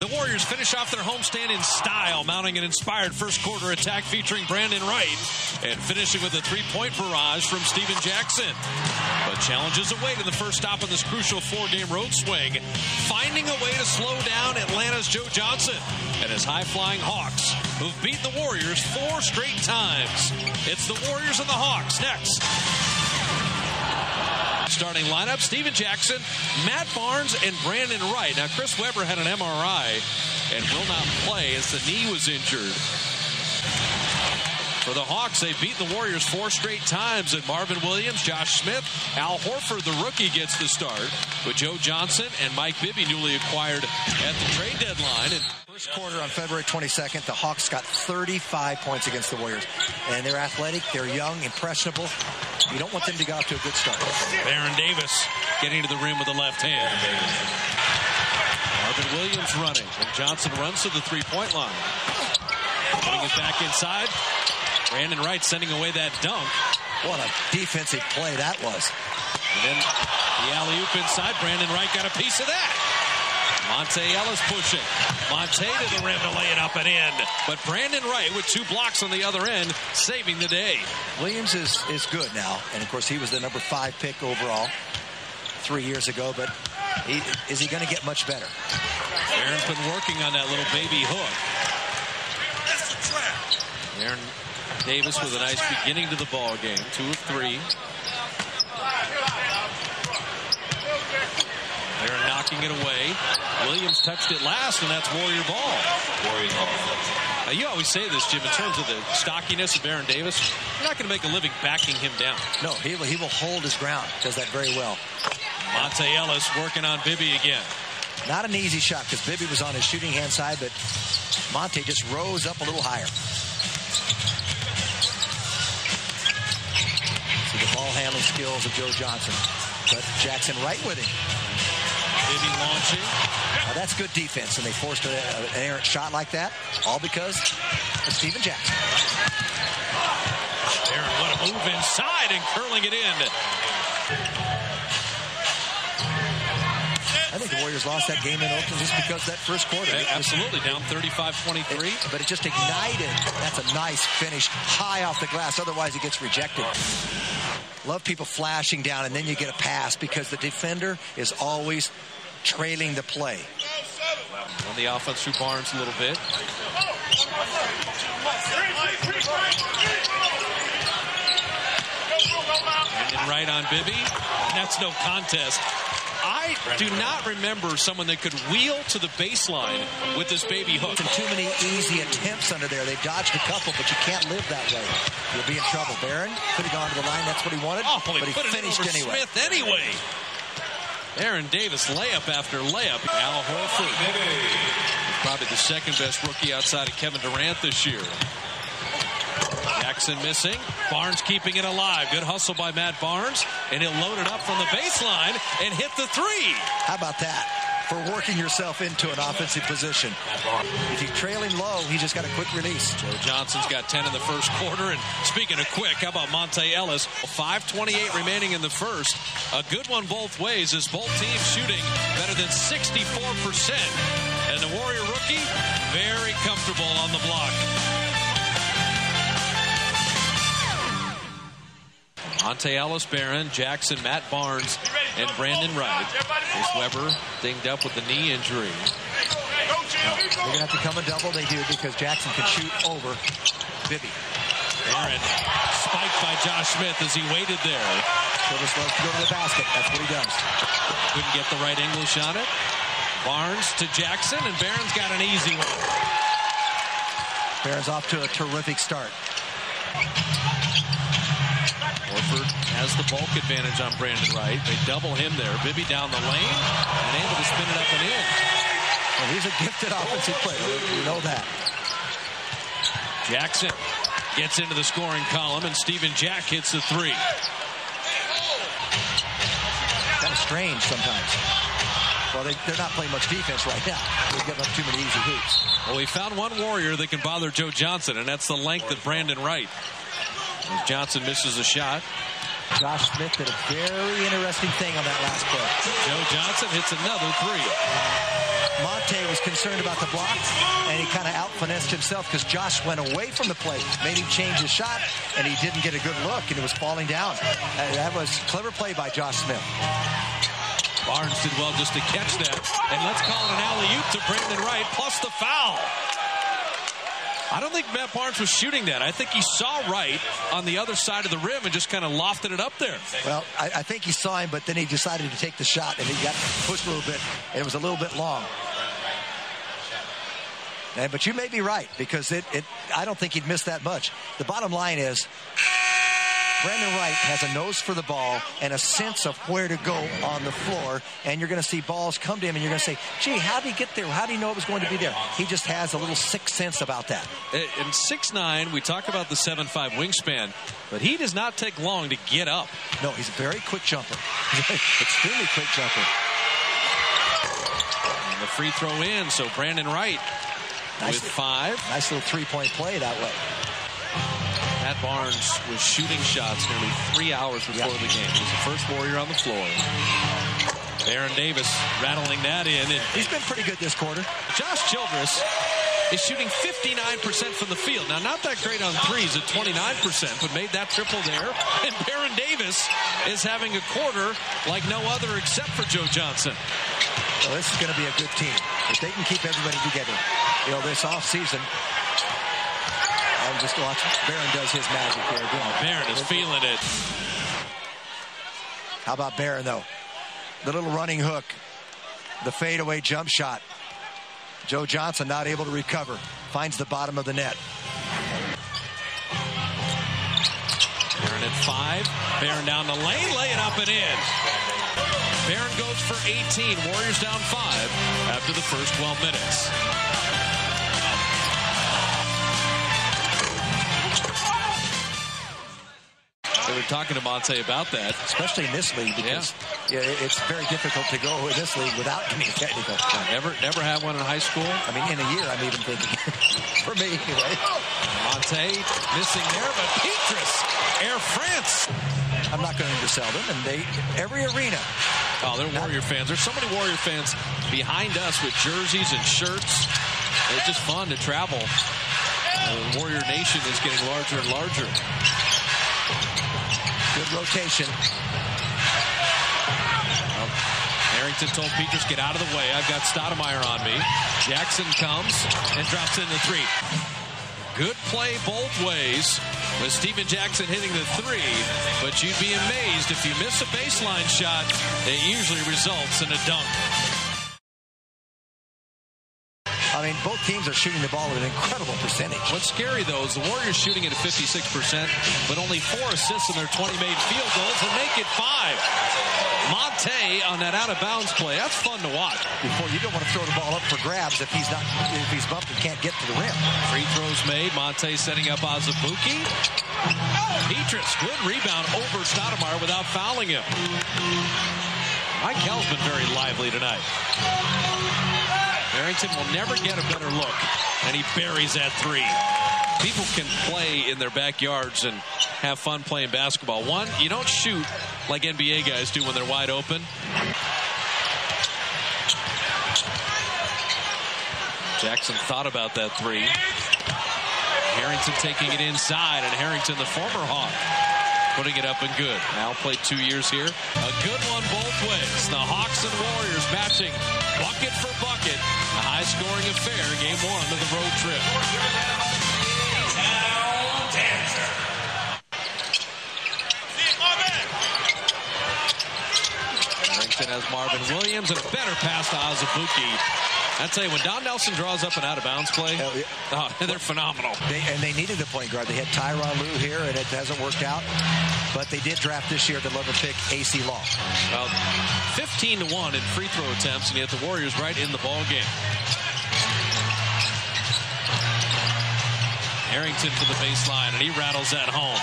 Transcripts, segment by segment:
The Warriors finish off their homestand in style, mounting an inspired first quarter attack featuring Brandon Wright and finishing with a three-point barrage from Steven Jackson. But challenges await in the first stop on this crucial four-game road swing, finding a way to slow down Atlanta's Joe Johnson and his high-flying Hawks, who've beaten the Warriors 4 straight times. It's the Warriors and the Hawks next. Starting lineup, Steven Jackson, Matt Barnes, and Brandon Wright. Now, Chris Webber had an MRI and will not play as the knee was injured. For the Hawks, they've beaten the Warriors 4 straight times, and Marvin Williams, Josh Smith, Al Horford, the rookie, gets the start, with Joe Johnson and Mike Bibby newly acquired at the trade deadline. And first quarter on February 22nd, the Hawks got 35 points against the Warriors. And they're athletic, they're young, impressionable. You don't want them to get off to a good start. Baron Davis getting to the rim with the left hand. Marvin Williams running, and Johnson runs to the three-point line. Putting it back inside. Brandon Wright sending away that dunk. What a defensive play that was. And then the alley-oop inside. Brandon Wright got a piece of that. Monta Ellis pushing. Monta to the rim to lay it up and in. But Brandon Wright with 2 blocks on the other end, saving the day. Williams is good now. And, of course, he was the number 5 pick overall 3 years ago. But is he going to get much better? Aaron's been working on that little baby hook. Aaron Davis with a nice beginning to the ball game. 2 of 3. Aaron knocking it away. Williams touched it last, and that's Warrior ball. Warrior ball. Now, you always say this, Jim, in terms of the stockiness of Baron Davis, you're not going to make a living backing him down. No, he will hold his ground. Does that very well. Monta Ellis working on Bibby again. Not an easy shot because Bibby was on his shooting hand side, but Monta just rose up a little higher. See the ball handling skills of Joe Johnson. But Jackson right with him. Bibby launching. Now that's good defense, and they forced an errant shot like that, all because of Steven Jackson. Aaron, what a move inside and curling it in. I think the Warriors lost that game in Oakland just because that first quarter. Absolutely, down 35-23. But it just ignited. That's a nice finish, high off the glass. Otherwise, it gets rejected. Love people flashing down, and then you get a pass because the defender is always trailing the play. On the offense through Barnes a little bit. And then right on Bibby. That's no contest. I do not remember someone that could wheel to the baseline with this baby hook. And too many easy attempts under there. They've dodged a couple, but you can't live that way. You'll be in trouble. Barron could have gone to the line. That's what he wanted. Oh, but he finished over anyway. Smith anyway. Aaron Davis layup after layup. Al Horford, probably the second best rookie outside of Kevin Durant this year. Jackson missing. Barnes keeping it alive. Good hustle by Matt Barnes. And he'll load it up from the baseline and hit the 3. How about that? For working yourself into an offensive position. If you're trailing low, he just got a quick release. Joe Johnson's got 10 in the first quarter. And speaking of quick, how about Monta Ellis? 5:28 remaining in the first. A good one both ways as both teams shooting better than 64%. And the Warrior rookie, very comfortable on the block. Monta Ellis, Barron, Jackson, Matt Barnes, and Brandon Wright. Chris Webber dinged up with the knee injury. They're going to have to come a double. They do because Jackson can shoot over Bibby. Barron spiked by Josh Smith as he waited there. Silver loves to go to the basket. That's what he does. Couldn't get the right English on it. Barnes to Jackson, and Barron's got an easy one. Barron's off to a terrific start. Horford has the bulk advantage on Brandon Wright. They double him there. Bibby down the lane and able to spin it up and in. Well, he's a gifted offensive player. You know that. Jackson gets into the scoring column, and Steven Jack hits the 3. Kind of strange sometimes. Well, they're not playing much defense right now. They're giving up too many easy hoops. Well, we found one Warrior that can bother Joe Johnson, and that's the length of Brandon Wright. As Johnson misses a shot. Josh Smith did a very interesting thing on that last play. Joe Johnson hits another 3. Monta was concerned about the block, and he kind of out-finessed himself because Josh went away from the play, made him change his shot, and he didn't get a good look, and it was falling down. That was clever play by Josh Smith. Barnes did well just to catch that, and let's call it an alley-oop to Brandon Wright, plus the foul. I don't think Matt Barnes was shooting that. I think he saw Wright on the other side of the rim and just kind of lofted it up there. Well, I think he saw him, but then he decided to take the shot, and he got pushed a little bit, and it was a little bit long. But you may be right, because I don't think he'd missed that much. The bottom line is, Brandon Wright has a nose for the ball and a sense of where to go on the floor, and you're going to see balls come to him, and you're going to say, gee, how did he get there? How did he know it was going to be there? He just has a little sixth sense about that. In 6'9", we talk about the 7'5" wingspan, but he does not take long to get up. No, he's a very quick jumper. Extremely quick jumper. And the free throw in, so Brandon Wright with 5. Nice little three-point play that way. Matt Barnes was shooting shots nearly 3 hours before the game. He was the first Warrior on the floor. Aaron Davis rattling that in. And he's been pretty good this quarter. Josh Childress is shooting 59% from the field. Now, not that great on threes at 29%, but made that triple there. And Aaron Davis is having a quarter like no other except for Joe Johnson. Well, this is going to be a good team. If they can keep everybody together, this offseason. Just watch Barron does his magic there again. Oh, Barron is feeling it. How about Barron, though? The little running hook. The fadeaway jump shot. Joe Johnson not able to recover. Finds the bottom of the net. Barron at 5. Barron down the lane. Lay it up and in. Barron goes for 18. Warriors down 5 after the first 12 minutes. They were talking to Monta about that. Especially in this league, because it's very difficult to go in this league without being technical. Never had one in high school? I mean, in a year, I'm even thinking. For me, anyway. Monta missing there, but Pietrus, Air France. I'm not going to undersell them, and every arena. Oh, they're Warrior fans. There's so many Warrior fans behind us with jerseys and shirts. It's just fun to travel. The Warrior Nation is getting larger and larger. Good rotation. Well, Harrington told Pietrus, get out of the way. I've got Stoudemire on me. Jackson comes and drops in the 3. Good play both ways with Stephen Jackson hitting the 3. But you'd be amazed if you miss a baseline shot, it usually results in a dunk. I mean, both teams are shooting the ball at an incredible percentage. What's scary, though, is the Warriors shooting at a 56%, but only 4 assists in their 20 made field goals will make it 5. Monta on that out-of-bounds play. That's fun to watch. You don't want to throw the ball up for grabs if he's bumped and can't get to the rim. Free throws made. Monta setting up Azubuike. Pietrus, good rebound over Stoudemire without fouling him. Mickael's been very lively tonight. Harrington will never get a better look, and he buries that 3. People can play in their backyards and have fun playing basketball. One, you don't shoot like NBA guys do when they're wide open. Jackson thought about that 3. Harrington taking it inside, and Harrington, the former Hawk, putting it up and good. Al played 2 years here. A good one both ways. The Hawks and Warriors matching bucket for bucket. A high-scoring affair, game 1 of the road trip. Harrington has Marvin Williams and a better pass to Azubuike. I tell you, when Don Nelson draws up an out-of-bounds play, they're phenomenal. They needed a point guard. They had Tyronn Lue here, and it hasn't worked out. But they did draft this year the 11th pick, AC Law. Well, 15-1 in free throw attempts, and yet the Warriors right in the ball game. Harrington to the baseline, and he rattles that home.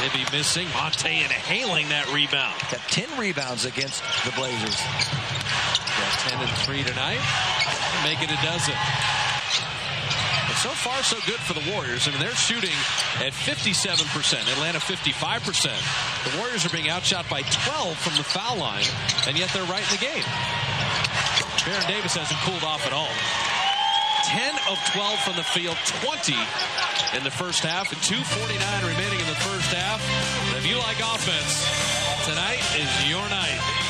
Bibby missing. Monta inhaling that rebound. Got 10 rebounds against the Blazers. Got 10 and 3 tonight. Make it a dozen. But so far, so good for the Warriors. I mean, they're shooting at 57%. Atlanta 55%. The Warriors are being outshot by 12 from the foul line, and yet they're right in the game. Baron Davis hasn't cooled off at all. 10 of 12 from the field, 20 in the first half, and 2:49 remaining in the first half. And if you like offense, tonight is your night.